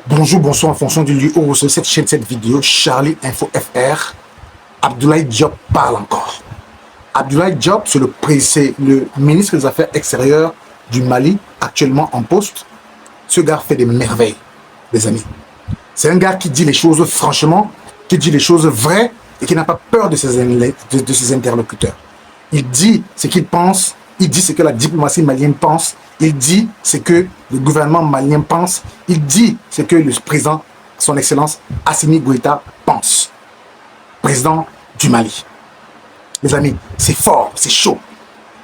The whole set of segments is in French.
Bonjour, bonsoir en fonction du lieu où vous recevez cette chaîne, cette vidéo. Charlie Info FR. Abdoulaye Diop parle encore. Abdoulaye Diop, c'est le ministre des Affaires extérieures du Mali, actuellement en poste. Ce gars fait des merveilles, les amis. C'est un gars qui dit les choses franchement, qui dit les choses vraies et qui n'a pas peur de ses interlocuteurs. Il dit ce qu'il pense, il dit ce que la diplomatie malienne pense, il dit ce que le gouvernement malien pense, il dit ce que le président, son excellence Assimi Goïta pense. Président du Mali. Les amis, c'est fort, c'est chaud.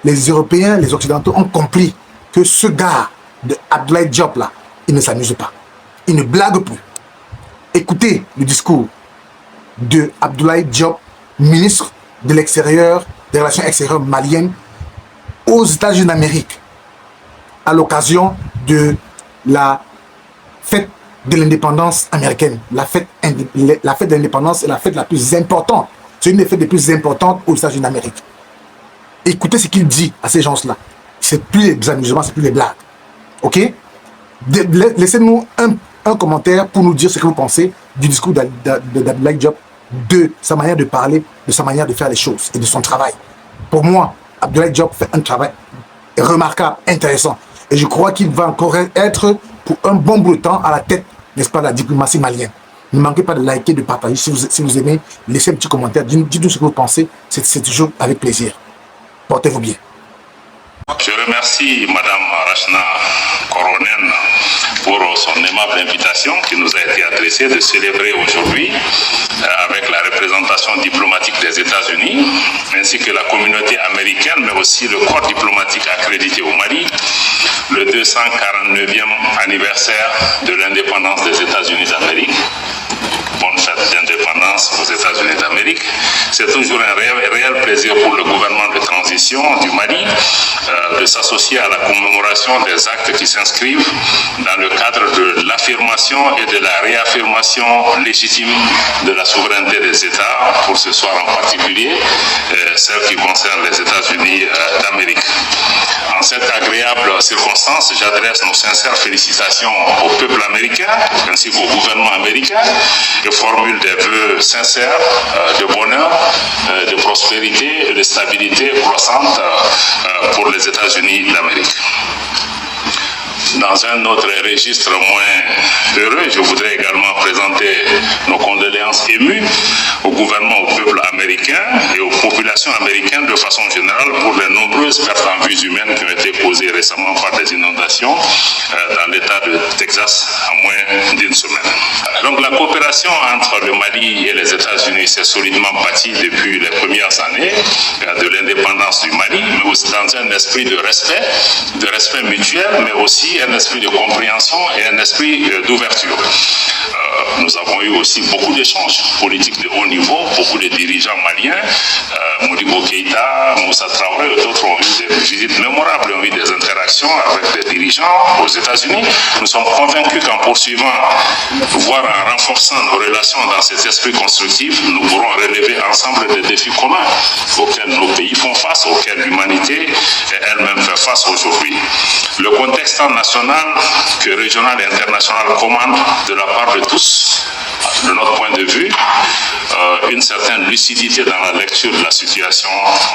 Les Européens, les Occidentaux ont compris que ce gars de Abdoulaye Diop là, il ne s'amuse pas. Il ne blague plus. Écoutez le discours de Abdoulaye Diop, ministre de l'extérieur, des relations extérieures maliennes, aux États-Unis d'Amérique, à l'occasion de la fête de l'indépendance américaine. La fête de l'indépendance est la fête la plus importante. C'est une des fêtes les plus importantes aux États-Unis d'Amérique. Écoutez ce qu'il dit à ces gens-là. C'est plus les amusements, c'est plus les blagues. Ok? Laissez-nous un commentaire pour nous dire ce que vous pensez du discours d'Abdoulaye Diop, de sa manière de parler, de sa manière de faire les choses et de son travail. Pour moi, Abdoulaye Diop fait un travail remarquable, intéressant. Et je crois qu'il va encore être pour un bon bout de temps à la tête, n'est-ce pas, de la diplomatie malienne. Ne manquez pas de liker, de partager. Si vous aimez, laissez un petit commentaire. Dites-nous ce que vous pensez. C'est toujours avec plaisir. Portez-vous bien. Je remercie Madame Rachna Koronen pour son aimable invitation qui nous a été adressée de célébrer aujourd'hui avec la représentation diplomatique des États-Unis ainsi que la communauté américaine, mais aussi le corps diplomatique accrédité au Mali, le 249e anniversaire de l'indépendance des États-Unis d'Amérique. Bonne fête d'indépendance aux États-Unis d'Amérique. C'est toujours un réel plaisir pour le gouvernement de transition du Mali de s'associer à la commémoration des actes qui s'inscrivent dans le cadre de l'affirmation et de la réaffirmation légitime de la souveraineté des États, pour ce soir en particulier, celle qui concerne les États-Unis d'Amérique. En cette agréable circonstance, j'adresse nos sincères félicitations au peuple américain ainsi qu'au gouvernement américain et formule des vœux sincères de bonheur, de prospérité et de stabilité croissante pour les États-Unis d'Amérique. Dans un autre registre moins heureux, je voudrais également présenter nos condoléances émues au gouvernement, au peuple américain et aux populations américaines de façon générale pour les nombreuses pertes en vies humaines qui ont été causées récemment par des inondations dans l'État de Texas en moins d'une semaine. Donc la coopération entre le Mali et les États-Unis s'est solidement bâtie depuis les premières années de l'indépendance du Mali, mais aussi dans un esprit de respect mutuel, mais aussi un esprit de compréhension et un esprit d'ouverture. Nous avons eu aussi beaucoup d'échanges politiques de haut niveau, beaucoup de dirigeants maliens, Modibo Keïta, Moussa Traoré et d'autres ont eu des visites mémorables, ont eu des interactions avec des dirigeants aux États-Unis. Nous sommes convaincus qu'en poursuivant, voire en renforçant nos relations dans cet esprit constructif, nous pourrons relever ensemble des défis communs auxquels nos pays font face, auxquels l'humanité elle-même fait face aujourd'hui. Le contexte national que régional et international commande de la part de tous, de notre point de vue, une certaine lucidité dans la lecture de la situation,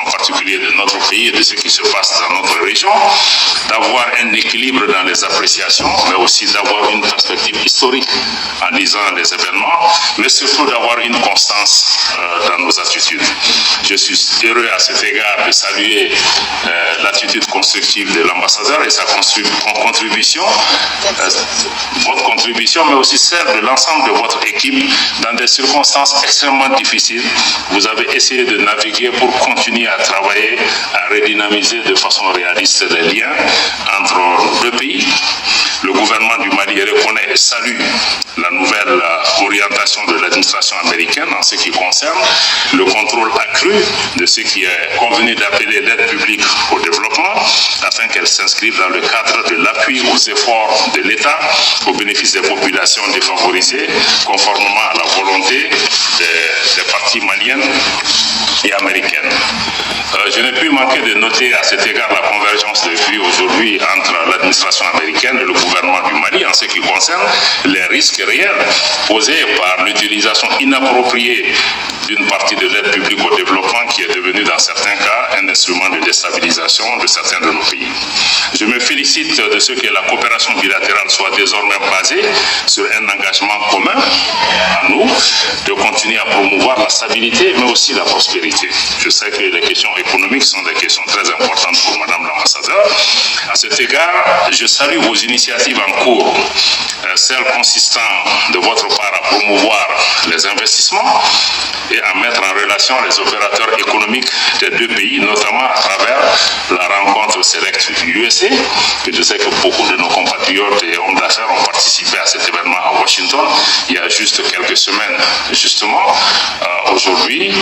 en particulier de notre pays et de ce qui se passe dans notre région, d'avoir un équilibre dans les appréciations, mais aussi d'avoir une perspective historique en lisant les événements, mais surtout d'avoir une constance dans nos attitudes. Je suis heureux à cet égard de saluer l'attitude constructive de l'ambassadeur et sa contribution, votre contribution, mais aussi celle de l'ensemble de votre équipe dans des circonstances extrêmement difficiles. Vous avez essayé de naviguer pour continuer à travailler, à redynamiser de façon réaliste les liens entre deux pays. Le gouvernement du Mali reconnaît et salue la nouvelle orientation de l'administration américaine en ce qui concerne le contrôle accru de ce qui est convenu d'appeler l'aide publique au développement, afin qu'elle s'inscrive dans le cadre de l'appui aux efforts de l'État au bénéfice bénéfice des populations défavorisées, conformément à la volonté des parties maliennes et américaines. Je n'ai pu manquer de noter à cet égard la convergence de vues aujourd'hui entre l'administration américaine et le gouvernement du Mali en ce qui concerne les risques réels posés par l'utilisation inappropriée d'une partie de l'aide publique au développement qui est devenue dans certains cas un instrument de déstabilisation de certains de nos pays. Je me félicite de ce que la coopération bilatérale soit désormais basée sur un engagement commun à nous de continuer à promouvoir la stabilité mais aussi la prospérité. Je sais que les questions économiques sont des questions très importantes pour Madame l'ambassadeur. À cet égard, je salue vos initiatives en cours, celles consistant de votre part à promouvoir les investissements et à mettre en relation les opérateurs économiques des deux pays, notamment à travers la rencontre Select USA, que je sais que beaucoup de nos compatriotes et hommes d'affaires ont participé à cet événement à Washington il y a juste quelques semaines. Justement, aujourd'hui,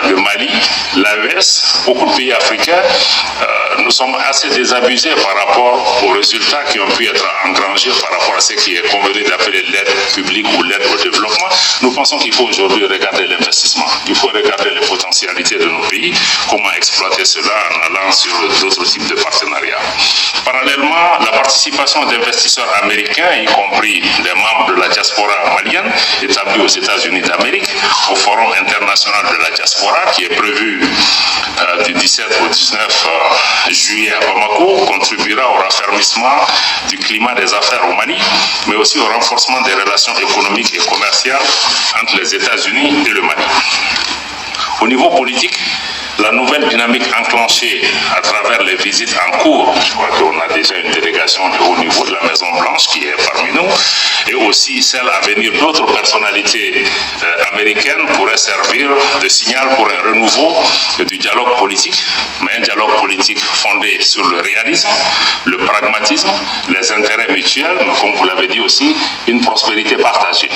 le Mali, l'AES, beaucoup de pays africains, nous sommes assez désabusés par rapport aux résultats qui ont pu être engrangés par rapport à ce qui est convenu d'appeler l'aide publique ou l'aide au développement. Nous pensons qu'il faut aujourd'hui regarder l'investissement. Il faut regarder les potentialités de nos pays, comment exploiter cela en allant sur d'autres types de partenariats. Parallèlement, la participation d'investisseurs américains, y compris des membres de la diaspora malienne établis aux États-Unis d'Amérique, au Forum international de la diaspora qui est prévu du 17 au 19 juillet à Bamako, contribuera au raffermissement du climat des affaires au Mali, mais aussi au renforcement des relations économiques et commerciales entre les États-Unis et le Mali. Au niveau politique, la nouvelle dynamique enclenchée à travers les visites en cours, je crois qu'on a déjà une délégation de haut niveau de la Maison-Blanche qui est parmi nous, et aussi celle à venir d'autres personnalités américaines pourrait servir de signal pour un renouveau du dialogue politique, mais un dialogue politique fondé sur le réalisme, le pragmatisme, les intérêts mutuels, mais comme vous l'avez dit aussi, une prospérité partagée.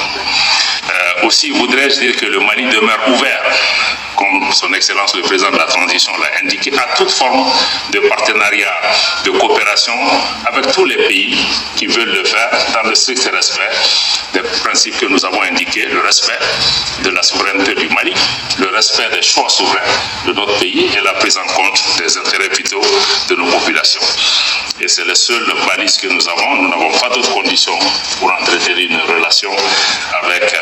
Aussi, voudrais-je dire que le Mali demeure ouvert, comme son Excellence le Président de la Transition l'a indiqué, à toute forme de partenariat, de coopération avec tous les pays qui veulent le faire dans le strict respect des principes que nous avons indiqués, le respect de la souveraineté du Mali, le respect des choix souverains de notre pays et la prise en compte des intérêts vitaux de nos populations. Et c'est les seules balises que nous avons. Nous n'avons pas d'autres conditions pour entretenir une relation avec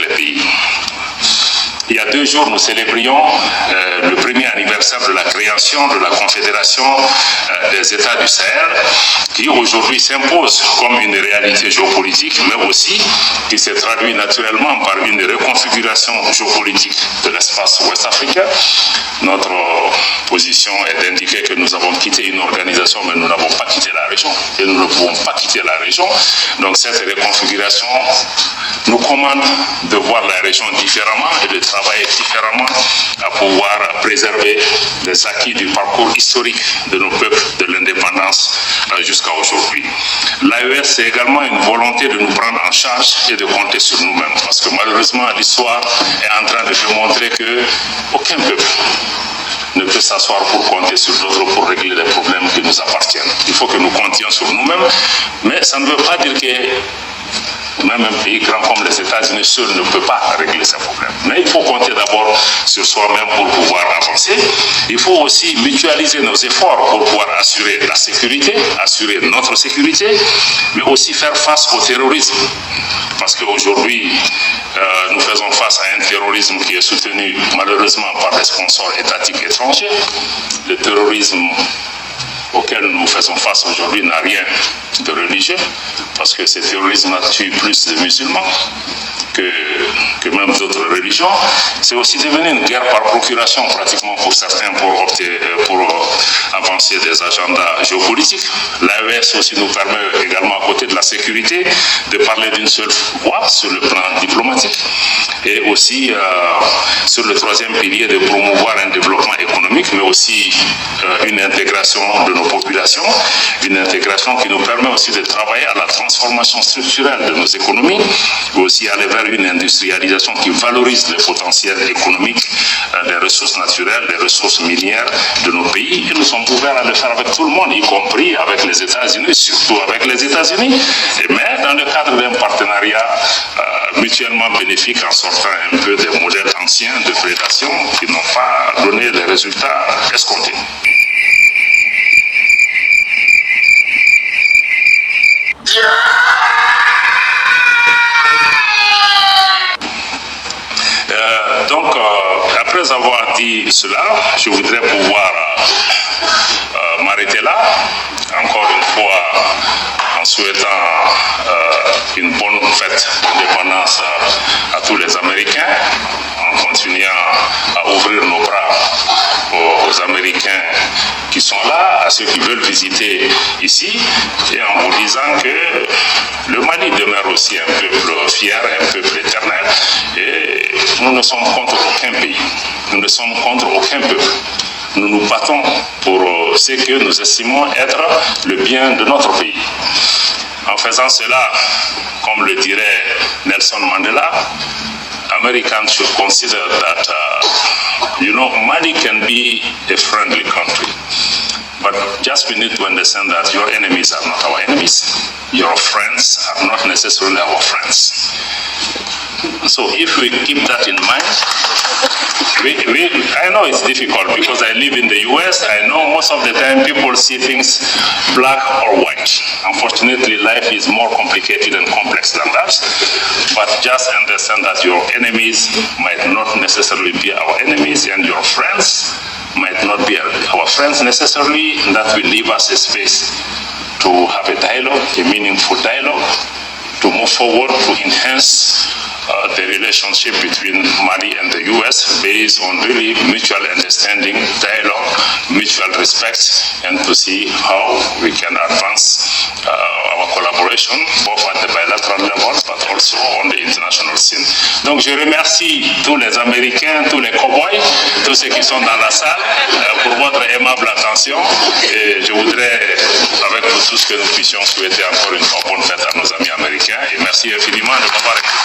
les pays. Il y a 2 jours, nous célébrions le premier anniversaire de la création de la Confédération des États du Sahel, qui aujourd'hui s'impose comme une réalité géopolitique, mais aussi qui se traduit naturellement par une reconfiguration géopolitique de l'espace ouest africain. Notre position est d'indiquer que nous avons quitté une organisation, mais nous n'avons pas quitté la région, et nous ne pouvons pas quitter la région. Donc cette reconfiguration nous commande de voir la région différemment et de travailler différemment à pouvoir préserver les acquis du parcours historique de nos peuples de l'indépendance jusqu'à aujourd'hui. L'AES, c'est également une volonté de nous prendre en charge et de compter sur nous-mêmes, parce que malheureusement l'histoire est en train de démontrer qu'aucun peuple ne peut s'asseoir pour compter sur d'autres pour régler les problèmes qui nous appartiennent. Il faut que nous comptions sur nous-mêmes, mais ça ne veut pas dire que même un pays grand comme les États-Unis seul ne peut pas régler ces problèmes. Mais il faut compter d'abord sur soi-même pour pouvoir avancer. Il faut aussi mutualiser nos efforts pour pouvoir assurer la sécurité, assurer notre sécurité, mais aussi faire face au terrorisme. Parce qu'aujourd'hui, nous faisons face à un terrorisme qui est soutenu malheureusement par des sponsors étatiques étrangers. Le terrorisme auquel nous faisons face aujourd'hui n'a rien de religieux, parce que ce terrorisme tue plus de musulmans que même d'autres religions. C'est aussi devenu une guerre par procuration pratiquement pour certains pour avancer des agendas géopolitiques. L'AES aussi nous permet également, à côté de la sécurité, de parler d'une seule voix sur le plan diplomatique et aussi sur le troisième pilier de promouvoir un développement économique, mais aussi une intégration de nos populations, une intégration qui nous permet aussi de travailler à la transformation structurelle de nos économies, mais aussi aller vers une industrialisation qui valorise les potentiels économiques, les ressources naturelles, les ressources minières de nos pays. Et nous sommes ouverts à le faire avec tout le monde, y compris avec les États-Unis, surtout avec les États-Unis, mais dans dans le cadre d'un partenariat mutuellement bénéfique en sortant un peu des modèles anciens de prédation qui n'ont pas donné les résultats escomptés. Donc, après avoir dit cela, je voudrais pouvoir m'arrêter là, encore une fois, en souhaitant une bonne fête d'indépendance à tous les Américains, en continuant à ouvrir nos bras aux Américains qui sont là, à ceux qui veulent visiter ici, et en vous disant que le Mali demeure aussi un peuple fier, un peuple éternel, et nous ne sommes contre aucun pays, nous ne sommes contre aucun peuple. Nous nous battons pour ce que nous estimons être le bien de notre pays. En faisant cela, comme le dirait Nelson Mandela, Americans should consider that, Mali can be a friendly country. But just we need to understand that your enemies are not our enemies. Your friends are not necessarily our friends. So if we keep that in mind, I know it's difficult because I live in the US. I know most of the time people see things black or white. Unfortunately, life is more complicated and complex than that. But just understand that your enemies might not necessarily be our enemies, and your friends might not be our friends necessarily. That will leave us a space to have a dialogue, a meaningful dialogue, to move forward, to enhance the relationship between Mali and the US based on really mutual understanding, dialogue, mutual respect, and to see how we can advance our collaboration, both at the bilateral level, but also on the international scene. Donc je remercie tous les Américains, tous les cowboys, tous ceux qui sont dans la salle pour votre aimable attention. Et je voudrais, avec vous tous, que nous puissions souhaiter encore une fois bonne fête à nos amis américains. Et merci infiniment de m'avoir écouté.